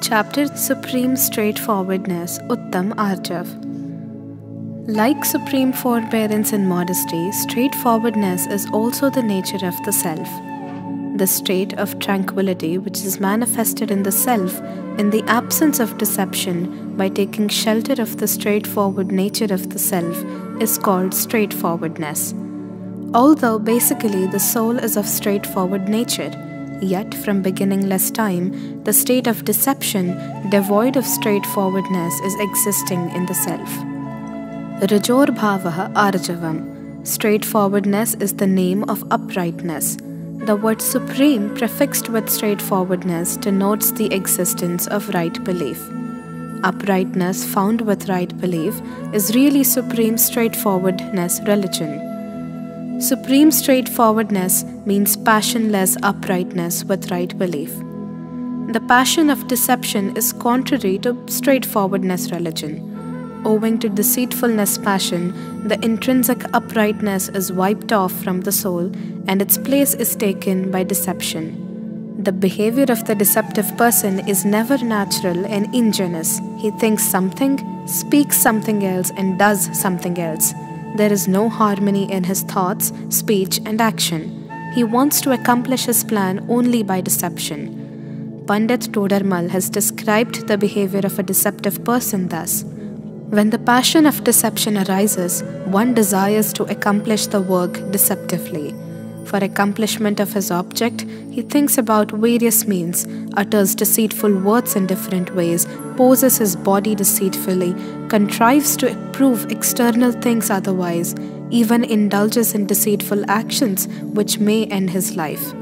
Chapter Supreme Straightforwardness, Uttam Arjav. Like supreme forbearance and modesty, straightforwardness is also the nature of the self. The state of tranquility which is manifested in the self in the absence of deception by taking shelter of the straightforward nature of the self is called straightforwardness. Although basically the soul is of straightforward nature, yet from beginningless time, the state of deception, devoid of straightforwardness, is existing in the self. Rajor bhavaha arjavam. Straightforwardness is the name of uprightness. The word supreme prefixed with straightforwardness denotes the existence of right belief. Uprightness found with right belief is really supreme straightforwardness religion. Supreme straightforwardness means passionless uprightness with right belief. The passion of deception is contrary to straightforwardness religion. Owing to deceitfulness passion, the intrinsic uprightness is wiped off from the soul and its place is taken by deception. The behavior of the deceptive person is never natural and ingenuous. He thinks something, speaks something else, and does something else. There is no harmony in his thoughts, speech, and action. He wants to accomplish his plan only by deception. Pandit Todarmal has described the behavior of a deceptive person thus. When the passion of deception arises, one desires to accomplish the work deceptively. For accomplishment of his object, he thinks about various means, utters deceitful words in different ways, poses his body deceitfully, contrives to prove external things otherwise, even indulges in deceitful actions which may end his life.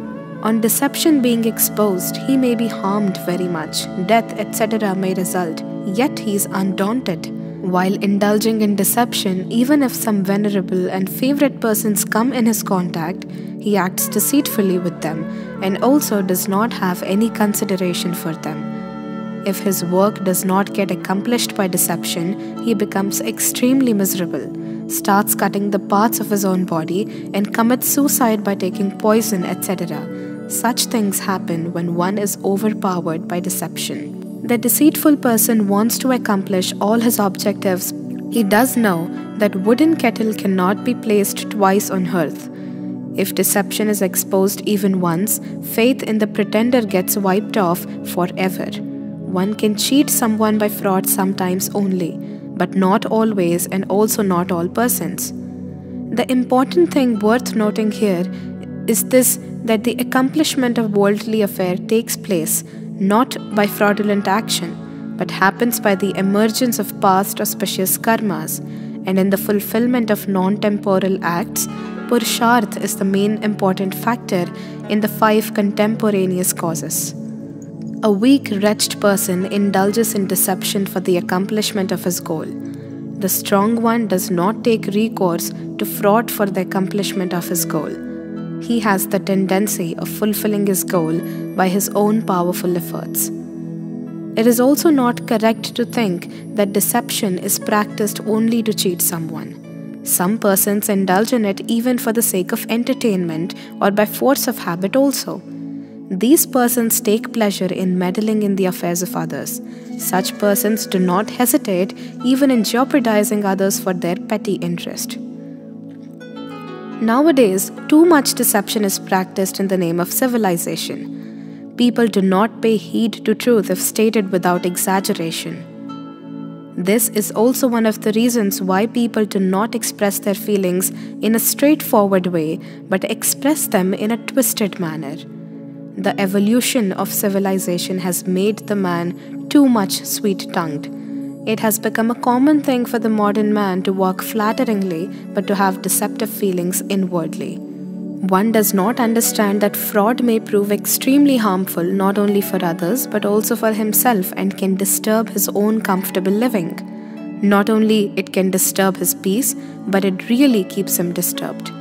On deception being exposed, he may be harmed very much, death, etc. may result, yet he is undaunted. While indulging in deception, even if some venerable and favorite persons come in his contact, he acts deceitfully with them and also does not have any consideration for them. If his work does not get accomplished by deception, he becomes extremely miserable, starts cutting the parts of his own body, and commits suicide by taking poison, etc. Such things happen when one is overpowered by deception. The deceitful person wants to accomplish all his objectives. He does know that wooden kettle cannot be placed twice on hearth. If deception is exposed even once, faith in the pretender gets wiped off forever. One can cheat someone by fraud sometimes only, but not always and also not all persons. The important thing worth noting here is this, that the accomplishment of worldly affair takes place not by fraudulent action, but happens by the emergence of past auspicious karmas, and in the fulfillment of non-temporal acts, Purusharth is the main important factor in the 5 contemporaneous causes. A weak, wretched person indulges in deception for the accomplishment of his goal. The strong one does not take recourse to fraud for the accomplishment of his goal. He has the tendency of fulfilling his goal by his own powerful efforts. It is also not correct to think that deception is practiced only to cheat someone. Some persons indulge in it even for the sake of entertainment or by force of habit also. These persons take pleasure in meddling in the affairs of others. Such persons do not hesitate even in jeopardizing others for their petty interest. Nowadays, too much deception is practiced in the name of civilization. People do not pay heed to truth if stated without exaggeration. This is also one of the reasons why people do not express their feelings in a straightforward way, but express them in a twisted manner. The evolution of civilization has made the man too much sweet-tongued. It has become a common thing for the modern man to walk flatteringly, but to have deceptive feelings inwardly. One does not understand that fraud may prove extremely harmful not only for others but also for himself and can disturb his own comfortable living. Not only it can disturb his peace, but it really keeps him disturbed.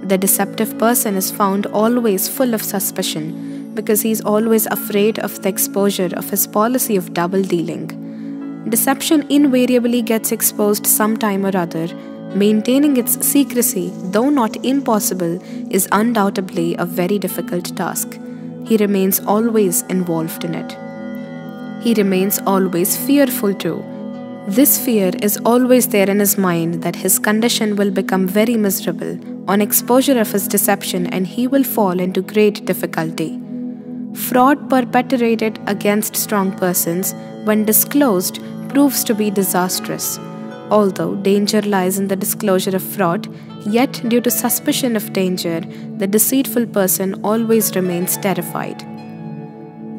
The deceptive person is found always full of suspicion because he is always afraid of the exposure of his policy of double dealing. Deception invariably gets exposed sometime or other. Maintaining its secrecy, though not impossible, is undoubtedly a very difficult task. He remains always involved in it. He remains always fearful too. This fear is always there in his mind that his condition will become very miserable on exposure of his deception and he will fall into great difficulty. Fraud perpetrated against strong persons, when disclosed, proves to be disastrous. Although danger lies in the disclosure of fraud, yet due to suspicion of danger, the deceitful person always remains terrified.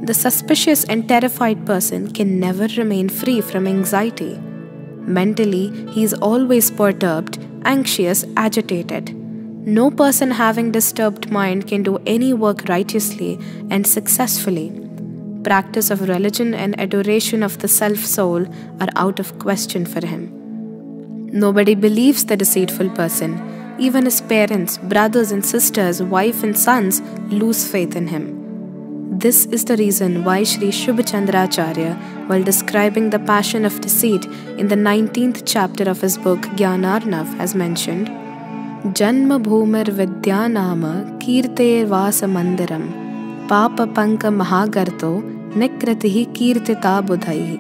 The suspicious and terrified person can never remain free from anxiety. Mentally, he is always perturbed, anxious, agitated. No person having disturbed mind can do any work righteously and successfully. Practice of religion and adoration of the self-soul are out of question for him. Nobody believes the deceitful person. Even his parents, brothers and sisters, wife and sons lose faith in him. This is the reason why Sri Shubhchandracharya, while describing the passion of deceit in the 19th chapter of his book Jnanarnav, has mentioned, Janma bhumir vidyanama kirte vasa mandiram papa panka mahagarto nekratihi kirtita budhaihi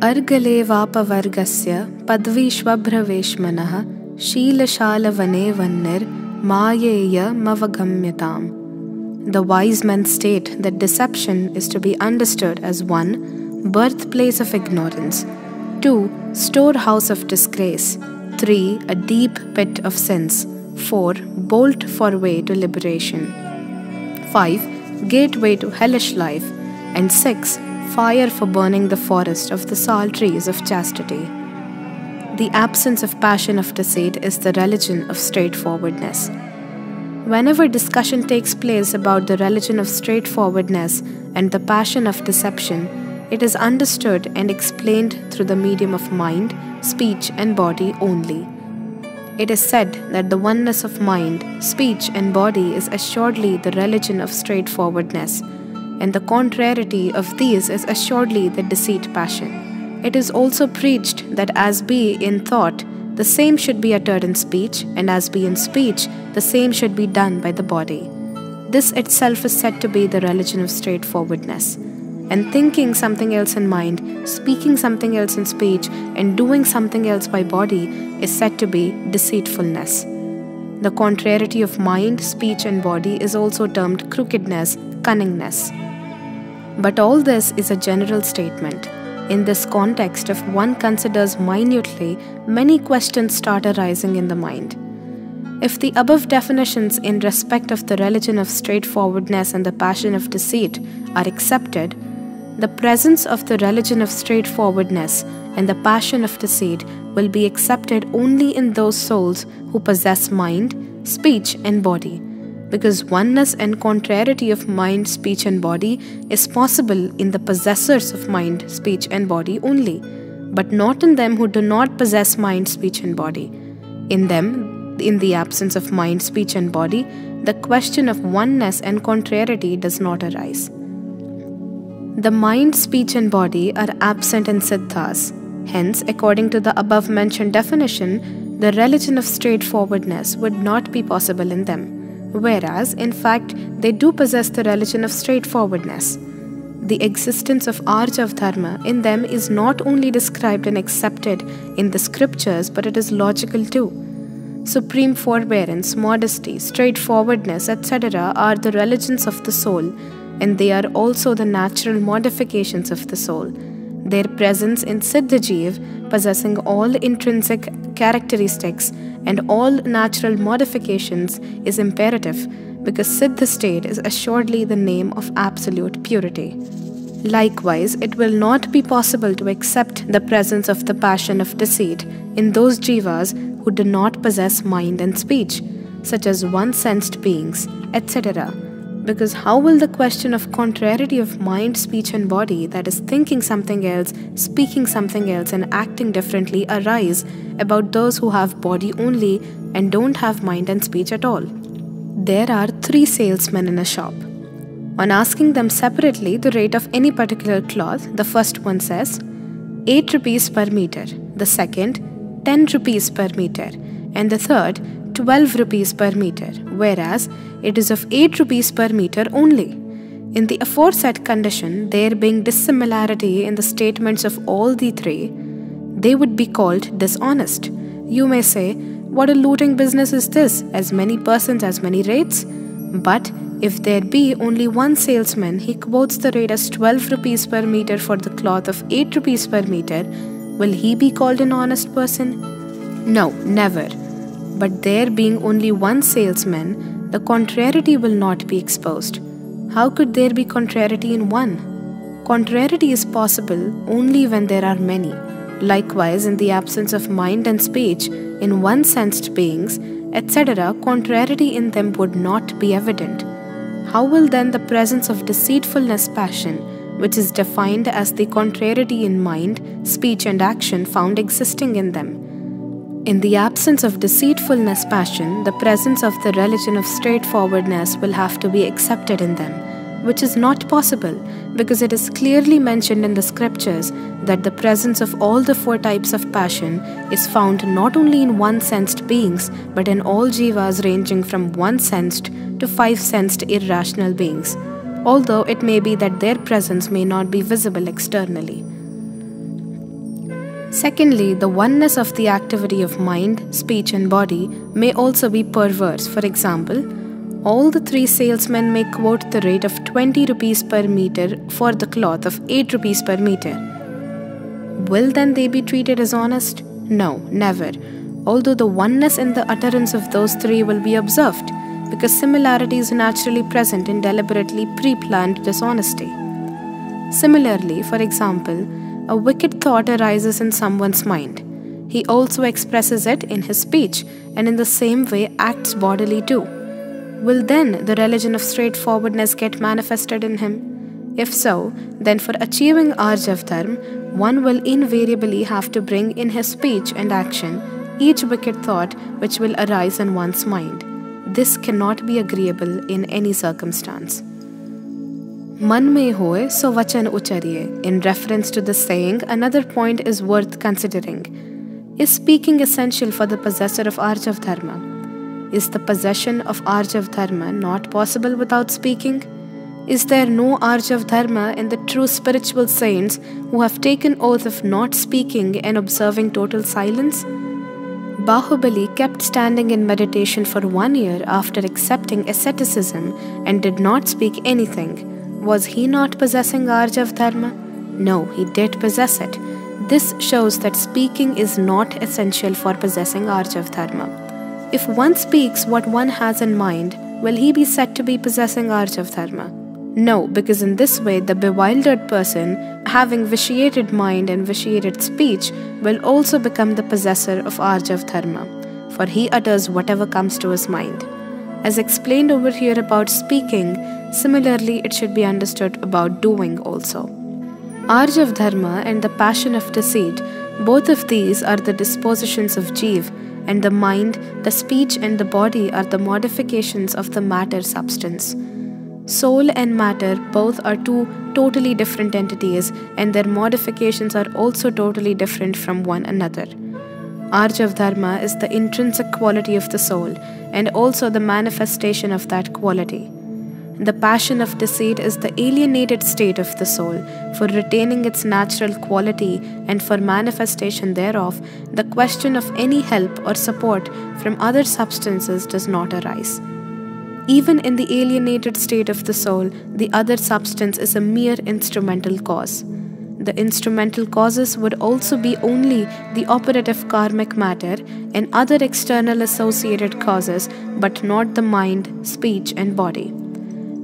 argale vapa vargasya padvishvabhraveshmanaha sheelashala vane vannir mayeya mavagamyatam. The wise men state that deception is to be understood as 1. Birthplace of ignorance, 2. Storehouse of disgrace, 3. A deep pit of sins, 4. Bolt for way to liberation, 5. Gateway to hellish life, and 6. Fire for burning the forest of the sal trees of chastity. The absence of passion of deceit is the religion of straightforwardness. Whenever discussion takes place about the religion of straightforwardness and the passion of deception, it is understood and explained through the medium of mind, speech and body only. It is said that the oneness of mind, speech and body is assuredly the religion of straightforwardness, and the contrariety of these is assuredly the deceit passion. It is also preached that as be in thought, the same should be uttered in speech, and as be in speech, the same should be done by the body. This itself is said to be the religion of straightforwardness. And thinking something else in mind, speaking something else in speech, and doing something else by body is said to be deceitfulness. The contrariety of mind, speech and body is also termed crookedness, cunningness. But all this is a general statement. In this context, if one considers minutely, many questions start arising in the mind. If the above definitions in respect of the religion of straightforwardness and the passion of deceit are accepted, the presence of the religion of straightforwardness and the passion of deceit will be accepted only in those souls who possess mind, speech and body, because oneness and contrariety of mind, speech and body is possible in the possessors of mind, speech and body only, but not in them who do not possess mind, speech and body. In them, in the absence of mind, speech and body, the question of oneness and contrariety does not arise. The mind, speech and body are absent in siddhas. Hence, according to the above mentioned definition, the religion of straightforwardness would not be possible in them. Whereas, in fact, they do possess the religion of straightforwardness. The existence of Arjav Dharma in them is not only described and accepted in the scriptures, but it is logical too. Supreme forbearance, modesty, straightforwardness, etc. are the religions of the soul, and they are also the natural modifications of the soul. Their presence in Siddhajiv, possessing all intrinsic characteristics and all natural modifications, is imperative, because Siddha state is assuredly the name of absolute purity. Likewise, it will not be possible to accept the presence of the passion of deceit in those jivas who do not possess mind and speech, such as one-sensed beings, etc. Because how will the question of contrariety of mind, speech and body, that is thinking something else, speaking something else and acting differently, arise about those who have body only and don't have mind and speech at all? There are 3 salesmen in a shop. On asking them separately the rate of any particular cloth, the first one says 8 rupees per meter, the second 10 rupees per meter, and the third 12 rupees per meter, whereas it is of 8 rupees per meter only. In the aforesaid condition, there being dissimilarity in the statements of all the three, they would be called dishonest. You may say, what a looting business is this? As many persons, as many rates? But if there be only one salesman, he quotes the rate as 12 rupees per meter for the cloth of 8 rupees per meter, will he be called an honest person? No, never. But there being only one salesman, the contrariety will not be exposed. How could there be contrariety in one? Contrariety is possible only when there are many. Likewise, in the absence of mind and speech, in one-sensed beings, etc., contrariety in them would not be evident. How will then the presence of deceitfulness passion, which is defined as the contrariety in mind, speech and action found existing in them? In the absence of deceitfulness passion, the presence of the religion of straightforwardness will have to be accepted in them, which is not possible because it is clearly mentioned in the scriptures that the presence of all the four types of passion is found not only in one-sensed beings but in all jivas ranging from one-sensed to five-sensed irrational beings, although it may be that their presence may not be visible externally. Secondly, the oneness of the activity of mind, speech and body may also be perverse. For example, all the three salesmen may quote the rate of 20 rupees per meter for the cloth of 8 rupees per meter. Will then they be treated as honest? No, never. Although the oneness in the utterance of those three will be observed, because similarity is naturally present in deliberately pre-planned dishonesty. Similarly, for example, a wicked thought arises in someone's mind. He also expresses it in his speech, and in the same way acts bodily too. Will then the religion of straightforwardness get manifested in him? If so, then for achieving Arjav Dharm, one will invariably have to bring in his speech and action each wicked thought which will arise in one's mind. This cannot be agreeable in any circumstance. Man mein hoye so vachan uchariye. In reference to the saying, another point is worth considering. Is speaking essential for the possessor of Arjav Dharma? Is the possession of Arjav Dharma not possible without speaking? Is there no Arjav Dharma in the true spiritual saints who have taken oath of not speaking and observing total silence? Bahubali kept standing in meditation for 1 year after accepting asceticism and did not speak anything. Was he not possessing Arjav Dharma? No, he did possess it. This shows that speaking is not essential for possessing Arjav Dharma. If one speaks what one has in mind, will he be said to be possessing Arjav Dharma? No, because in this way the bewildered person, having vitiated mind and vitiated speech, will also become the possessor of Arjav Dharma, for he utters whatever comes to his mind. As explained over here about speaking, similarly it should be understood about doing also. Arjav Dharma and the passion of deceit, both of these are the dispositions of Jeev, and the mind, the speech and the body are the modifications of the matter substance. Soul and matter both are two totally different entities, and their modifications are also totally different from one another. Arjav Dharma is the intrinsic quality of the soul and also the manifestation of that quality. The passion of deceit is the alienated state of the soul. For retaining its natural quality and for manifestation thereof, the question of any help or support from other substances does not arise. Even in the alienated state of the soul, the other substance is a mere instrumental cause. The instrumental causes would also be only the operative karmic matter and other external associated causes, but not the mind, speech and body.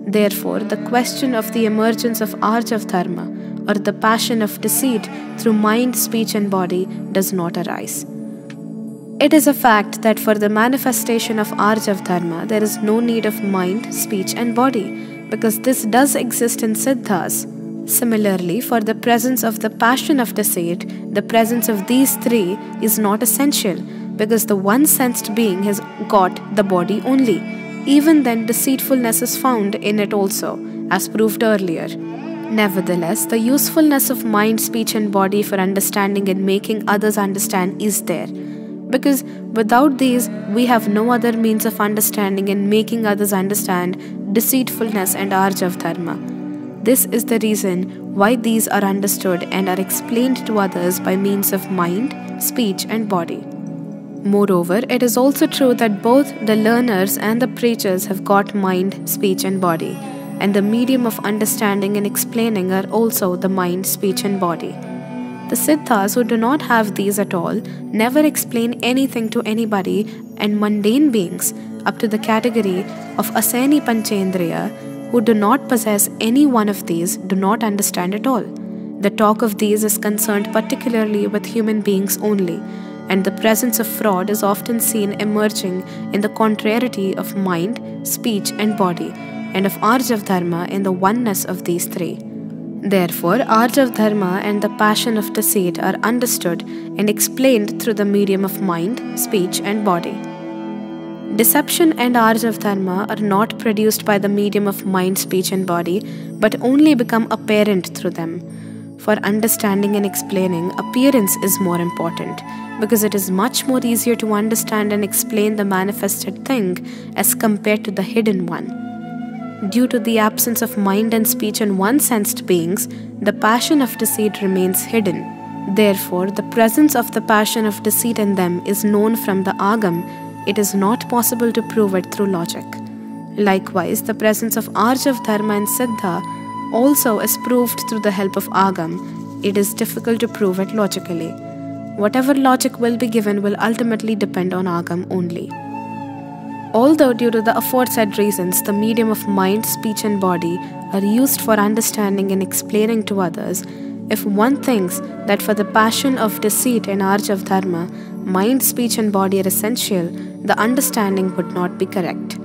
Therefore, the question of the emergence of Arjav Dharma or the passion of deceit through mind, speech and body does not arise. It is a fact that for the manifestation of Arjav Dharma, there is no need of mind, speech and body, because this does exist in Siddhas. Similarly, for the presence of the passion of deceit, the presence of these three is not essential, because the one-sensed being has got the body only. Even then, deceitfulness is found in it also, as proved earlier. Nevertheless, the usefulness of mind, speech and body for understanding and making others understand is there. Because without these, we have no other means of understanding and making others understand deceitfulness and Arjav Dharma. This is the reason why these are understood and are explained to others by means of mind, speech and body. Moreover, it is also true that both the learners and the preachers have got mind, speech and body, and the medium of understanding and explaining are also the mind, speech and body. The Siddhas who do not have these at all never explain anything to anybody, and mundane beings up to the category of Asani Panchendriya who do not possess any one of these do not understand at all. The talk of these is concerned particularly with human beings only, and the presence of fraud is often seen emerging in the contrariety of mind, speech and body, and of Arjav Dharma in the oneness of these three. Therefore, Arjav Dharma and the passion of deceit are understood and explained through the medium of mind, speech and body. Deception and Arjav Dharma are not produced by the medium of mind, speech and body, but only become apparent through them. For understanding and explaining, appearance is more important, because it is much more easier to understand and explain the manifested thing as compared to the hidden one. Due to the absence of mind and speech in one-sensed beings, the passion of deceit remains hidden. Therefore, the presence of the passion of deceit in them is known from the Agam. It is not possible to prove it through logic. Likewise, the presence of Arjav Dharma and Siddha also is proved through the help of Agam. It is difficult to prove it logically. Whatever logic will be given will ultimately depend on Agam only. Although due to the aforesaid reasons, the medium of mind, speech and body are used for understanding and explaining to others, if one thinks that for the passion of deceit in Arjav Dharma, mind, speech and body are essential, the understanding would not be correct.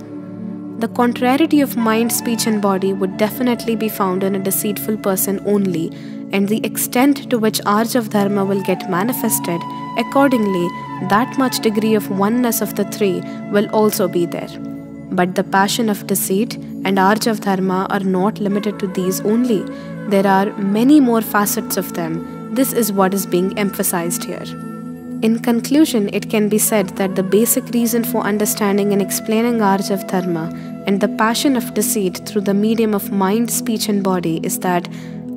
The contrariety of mind, speech and body would definitely be found in a deceitful person only, and the extent to which Arjav Dharma will get manifested, accordingly, that much degree of oneness of the three will also be there. But the passion of deceit and Arjav Dharma are not limited to these only. There are many more facets of them. This is what is being emphasized here. In conclusion, it can be said that the basic reason for understanding and explaining Arjav Dharma and the passion of deceit through the medium of mind, speech and body is that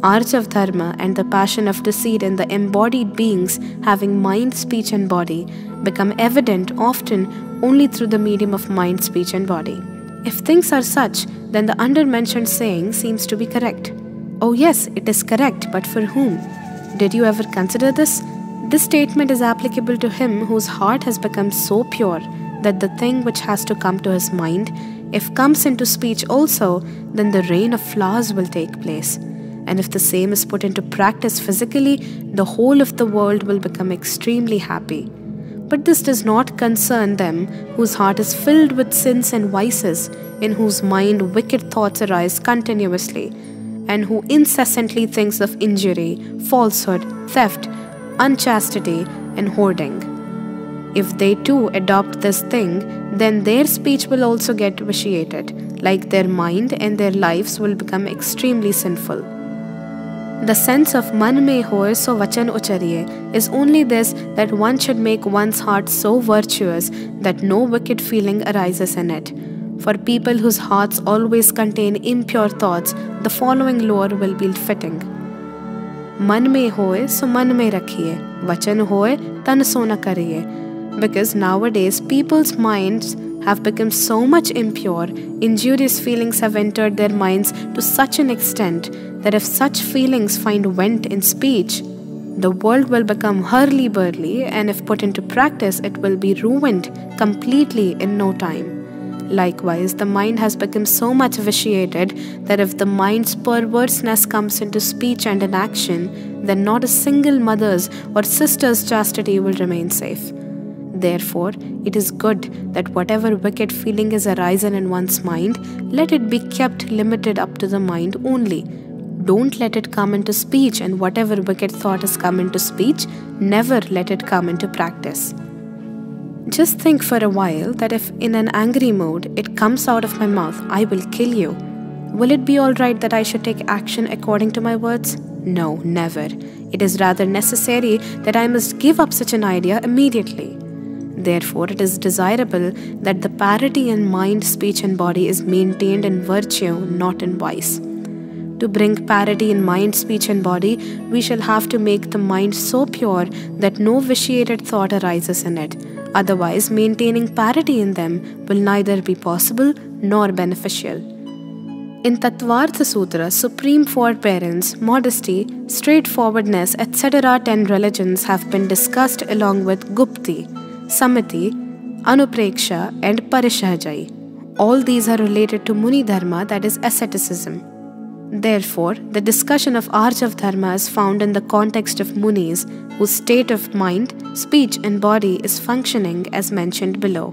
Arjav Dharma and the passion of deceit in the embodied beings having mind, speech and body become evident often only through the medium of mind, speech and body. If things are such, then the under-mentioned saying seems to be correct. Oh yes, it is correct, but for whom? Did you ever consider this? This statement is applicable to him whose heart has become so pure that the thing which has to come to his mind, if comes into speech also, then the rain of flowers will take place. And if the same is put into practice physically, the whole of the world will become extremely happy. But this does not concern them whose heart is filled with sins and vices, in whose mind wicked thoughts arise continuously, and who incessantly thinks of injury, falsehood, theft, unchastity, and hoarding. If they too adopt this thing, then their speech will also get vitiated, like their mind, and their lives will become extremely sinful. The sense of man mein hoye so vachan uchariye is only this, that one should make one's heart so virtuous that no wicked feeling arises in it. For people whose hearts always contain impure thoughts, the following lore will be fitting. Man mein hoye so man mein rakhiye, vachan hoye tan so na kariye. Because nowadays people's minds have become so much impure, injurious feelings have entered their minds to such an extent that if such feelings find vent in speech, the world will become hurly-burly, and if put into practice, it will be ruined completely in no time. Likewise, the mind has become so much vitiated that if the mind's perverseness comes into speech and in action, then not a single mother's or sister's chastity will remain safe. Therefore, it is good that whatever wicked feeling is arisen in one's mind, let it be kept limited up to the mind only. Don't let it come into speech, and whatever wicked thought has come into speech, never let it come into practice. Just think for a while that if in an angry mood it comes out of my mouth, I will kill you. Will it be alright that I should take action according to my words? No, never. It is rather necessary that I must give up such an idea immediately. Therefore, it is desirable that the parity in mind, speech and body is maintained in virtue, not in vice. To bring parity in mind, speech and body, we shall have to make the mind so pure that no vitiated thought arises in it. Otherwise, maintaining parity in them will neither be possible nor beneficial. In Tattvartha Sutra, supreme forbearance, modesty, straightforwardness, etc. 10 religions have been discussed along with Gupti, Samiti, Anupreksha and Parishahjai. All these are related to Muni Dharma, that is asceticism. Therefore, the discussion of Arjav Dharma is found in the context of Munis, whose state of mind, speech and body is functioning as mentioned below.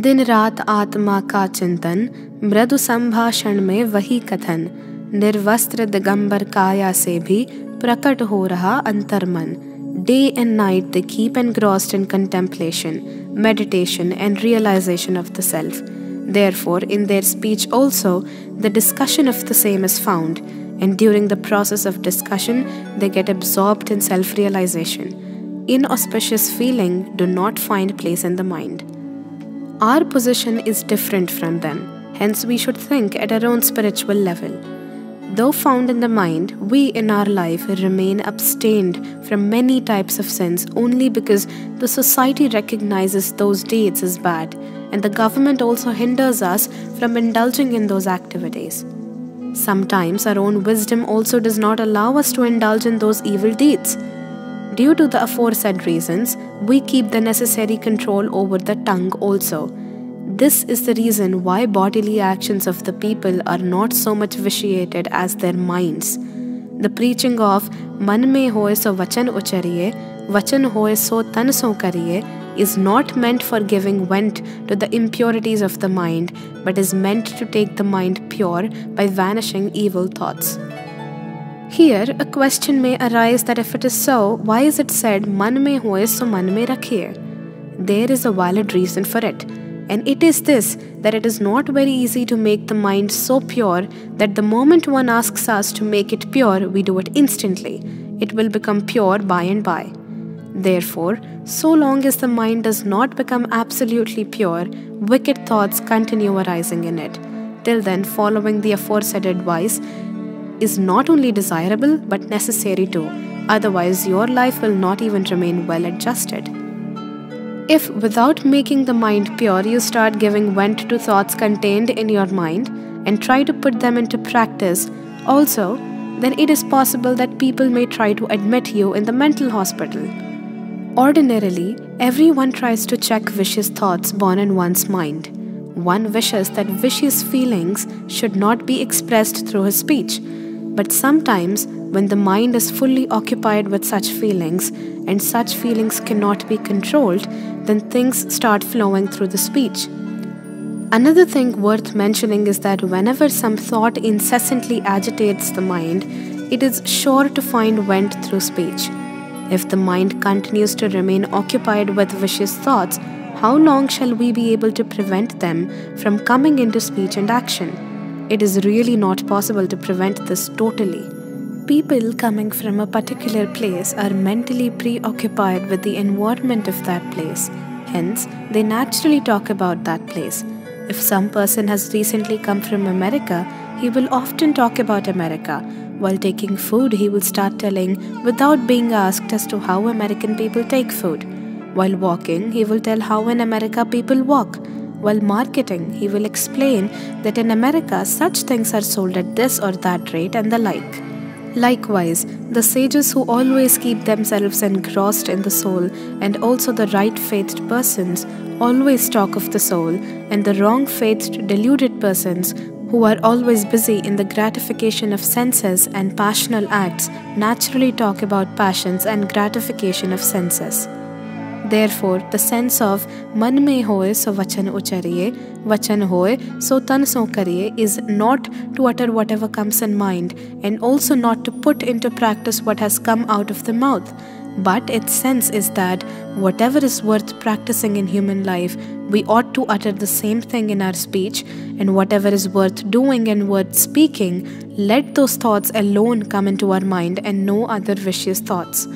Din raat atma ka chintan, mradu sambhashan mein vahi kathan, nirvastra digambar kaya se bhi prakat ho raha antarman. Day and night they keep engrossed in contemplation, meditation and realization of the self. Therefore, in their speech also, the discussion of the same is found, and during the process of discussion, they get absorbed in self-realization. Inauspicious feeling do not find place in the mind. Our position is different from them, hence we should think at our own spiritual level. Though found in the mind, we in our life remain abstained from many types of sins only because the society recognizes those deeds as bad, and the government also hinders us from indulging in those activities. Sometimes our own wisdom also does not allow us to indulge in those evil deeds. Due to the aforesaid reasons, we keep the necessary control over the tongue also. This is the reason why bodily actions of the people are not so much vitiated as their minds. The preaching of man mein hoye so vachan uchariye, vachan hoye so tan so kariye is not meant for giving vent to the impurities of the mind, but is meant to take the mind pure by vanishing evil thoughts. Here, a question may arise that if it is so, why is it said man mein hoye so man mein rakhiye? There is a valid reason for it. And it is this, that it is not very easy to make the mind so pure that the moment one asks us to make it pure, we do it instantly. It will become pure by and by. Therefore, so long as the mind does not become absolutely pure, wicked thoughts continue arising in it. Till then, following the aforesaid advice is not only desirable but necessary too. Otherwise, your life will not even remain well adjusted. If without making the mind pure you start giving vent to thoughts contained in your mind and try to put them into practice also, then it is possible that people may try to admit you in the mental hospital. Ordinarily, everyone tries to check vicious thoughts born in one's mind. One wishes that vicious feelings should not be expressed through his speech. But sometimes, when the mind is fully occupied with such feelings, and such feelings cannot be controlled, then things start flowing through the speech. Another thing worth mentioning is that whenever some thought incessantly agitates the mind, it is sure to find vent through speech. If the mind continues to remain occupied with vicious thoughts, how long shall we be able to prevent them from coming into speech and action? It is really not possible to prevent this totally. People coming from a particular place are mentally preoccupied with the environment of that place. Hence, they naturally talk about that place. If some person has recently come from America, he will often talk about America. While taking food, he will start telling without being asked as to how American people take food. While walking, he will tell how in America people walk. While marketing, he will explain that in America such things are sold at this or that rate and the like. Likewise, the sages who always keep themselves engrossed in the soul and also the right-faithed persons always talk of the soul, and the wrong-faithed deluded persons who are always busy in the gratification of senses and passional acts naturally talk about passions and gratification of senses. Therefore, the sense of man mein hoye so vachan uchariye, vachan hoye so tan so kariye is not to utter whatever comes in mind and also not to put into practice what has come out of the mouth. But its sense is that whatever is worth practicing in human life, we ought to utter the same thing in our speech, and whatever is worth doing and worth speaking, let those thoughts alone come into our mind and no other vicious thoughts.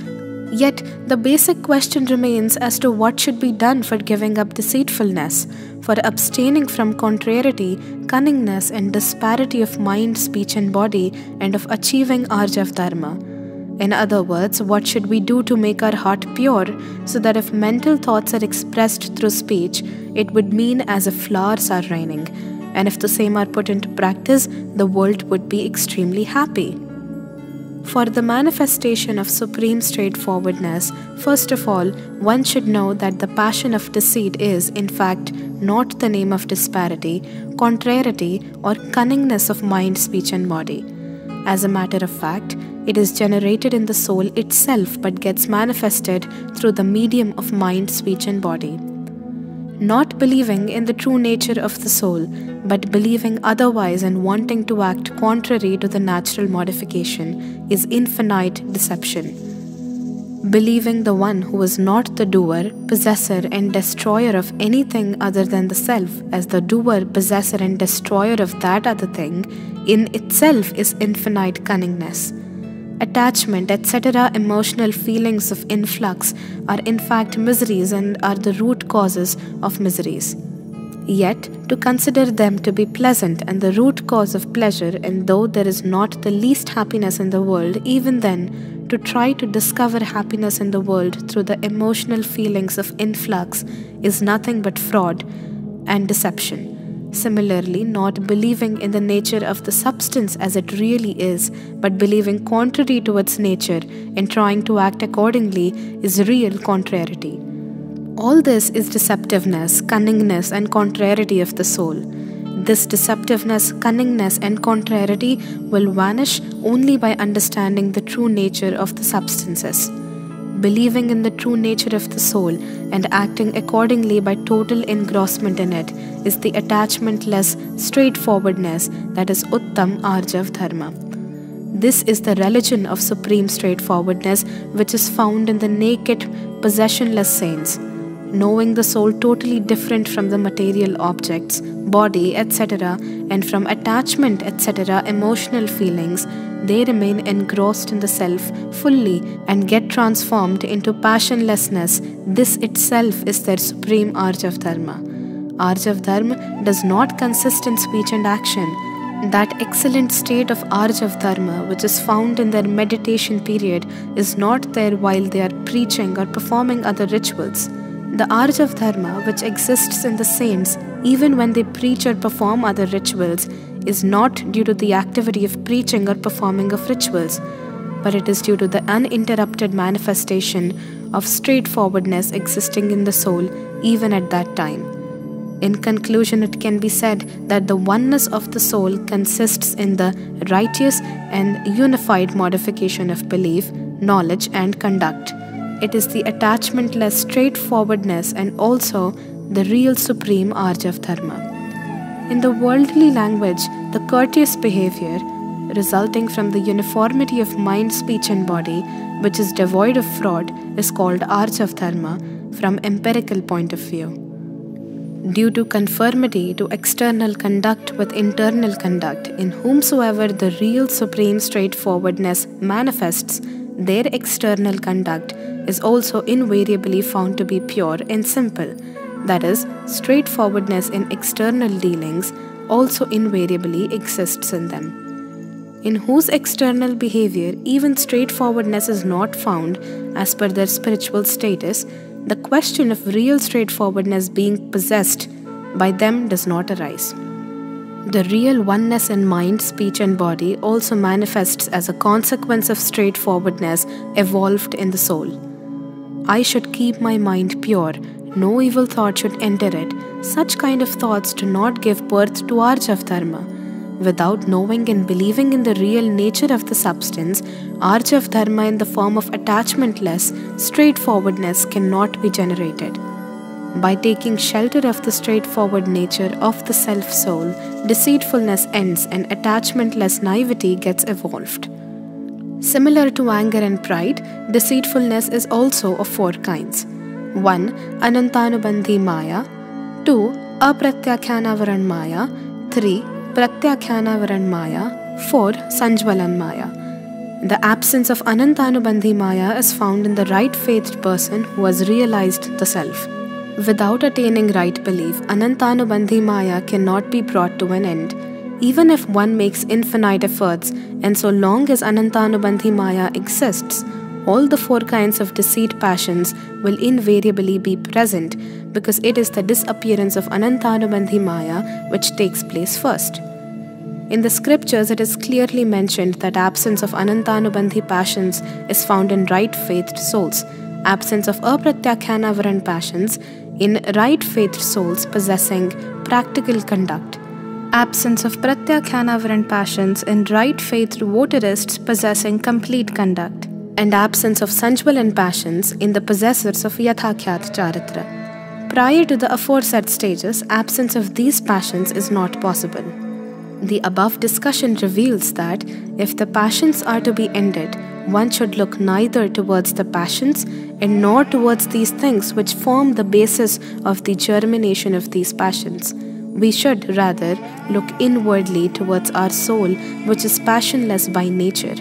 Yet, the basic question remains as to what should be done for giving up deceitfulness, for abstaining from contrariety, cunningness, and disparity of mind, speech, and body, and of achieving Arjav Dharma. In other words, what should we do to make our heart pure, so that if mental thoughts are expressed through speech, it would mean as if flowers are raining, and if the same are put into practice, the world would be extremely happy. For the manifestation of supreme straightforwardness, first of all, one should know that the passion of deceit is, in fact, not the name of disparity, contrariety, or cunningness of mind, speech, and body. As a matter of fact, it is generated in the soul itself but gets manifested through the medium of mind, speech, and body. Not believing in the true nature of the soul, but believing otherwise and wanting to act contrary to the natural modification is infinite deception. Believing the one who is not the doer, possessor, and destroyer of anything other than the self as the doer, possessor, and destroyer of that other thing in itself is infinite cunningness. Attachment, etc., emotional feelings of influx are in fact miseries and are the root causes of miseries. Yet, to consider them to be pleasant and the root cause of pleasure, and though there is not the least happiness in the world, even then, to try to discover happiness in the world through the emotional feelings of influx is nothing but fraud and deception. Similarly, not believing in the nature of the substance as it really is, but believing contrary to its nature and trying to act accordingly is real contrariety. All this is deceptiveness, cunningness, and contrariety of the soul. This deceptiveness, cunningness, and contrariety will vanish only by understanding the true nature of the substances. Believing in the true nature of the soul and acting accordingly by total engrossment in it is the attachmentless straightforwardness that is Uttam Arjav Dharma. This is the religion of supreme straightforwardness which is found in the naked, possessionless saints. Knowing the soul totally different from the material objects, body, etc., and from attachment, etc., emotional feelings, they remain engrossed in the self fully and get transformed into passionlessness. This itself is their supreme Arjav Dharma. Arjav Dharma does not consist in speech and action. That excellent state of Arjav Dharma, which is found in their meditation period, is not there while they are preaching or performing other rituals. The Arjav Dharma, which exists in the saints even when they preach or perform other rituals, is not due to the activity of preaching or performing of rituals, but it is due to the uninterrupted manifestation of straightforwardness existing in the soul even at that time. In conclusion, it can be said that the oneness of the soul consists in the righteous and unified modification of belief, knowledge, and conduct. It is the attachmentless straightforwardness and also the real supreme Arjav Dharma. In the worldly language, the courteous behavior, resulting from the uniformity of mind, speech, and body, which is devoid of fraud, is called Arjav Dharma from empirical point of view. Due to conformity to external conduct with internal conduct, in whomsoever the real supreme straightforwardness manifests, their external conduct is also invariably found to be pure and simple. That is, straightforwardness in external dealings also invariably exists in them. In whose external behavior even straightforwardness is not found as per their spiritual status, the question of real straightforwardness being possessed by them does not arise. The real oneness in mind, speech, and body also manifests as a consequence of straightforwardness evolved in the soul. I should keep my mind pure, no evil thought should enter it. Such kind of thoughts do not give birth to Arjav Dharma. Without knowing and believing in the real nature of the substance, Arjav Dharma in the form of attachmentless straightforwardness cannot be generated. By taking shelter of the straightforward nature of the self-soul, deceitfulness ends and attachmentless naivety gets evolved. Similar to anger and pride, deceitfulness is also of four kinds. 1. Anantanubandhi Maya. 2. Apratyakhyanavaran Maya. 3. Pratyakhyanavaran Maya. 4. Sanjvalan Maya. The absence of Anantanubandhi Maya is found in the right-faithed person who has realized the self. Without attaining right belief, Anantanubandhi Maya cannot be brought to an end. Even if one makes infinite efforts, and so long as Anantanubandhi Maya exists, all the four kinds of deceit passions will invariably be present because it is the disappearance of Anantanubandhi Maya which takes place first. In the scriptures, it is clearly mentioned that absence of Anantanubandhi passions is found in right-faithed souls, absence of apratyakhyanavaran passions in right-faithed souls possessing practical conduct, absence of pratyakhyanavaran passions in right-faithed votarists possessing complete conduct, and absence of sanjvalan passions in the possessors of yathakhyat charitra. Prior to the aforesaid stages, absence of these passions is not possible. The above discussion reveals that if the passions are to be ended, one should look neither towards the passions and nor towards these things which form the basis of the germination of these passions. We should rather look inwardly towards our soul, which is passionless by nature.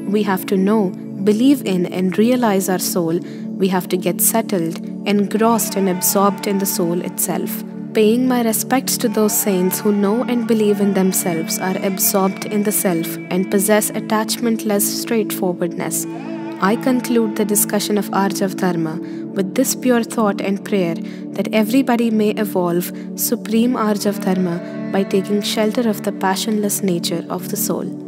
We have to know, believe in, and realize our soul. We have to get settled, engrossed, and absorbed in the soul itself. Paying my respects to those saints who know and believe in themselves, are absorbed in the self, and possess attachmentless straightforwardness, I conclude the discussion of Arjav Dharma with this pure thought and prayer that everybody may evolve supreme Arjav Dharma by taking shelter of the passionless nature of the soul.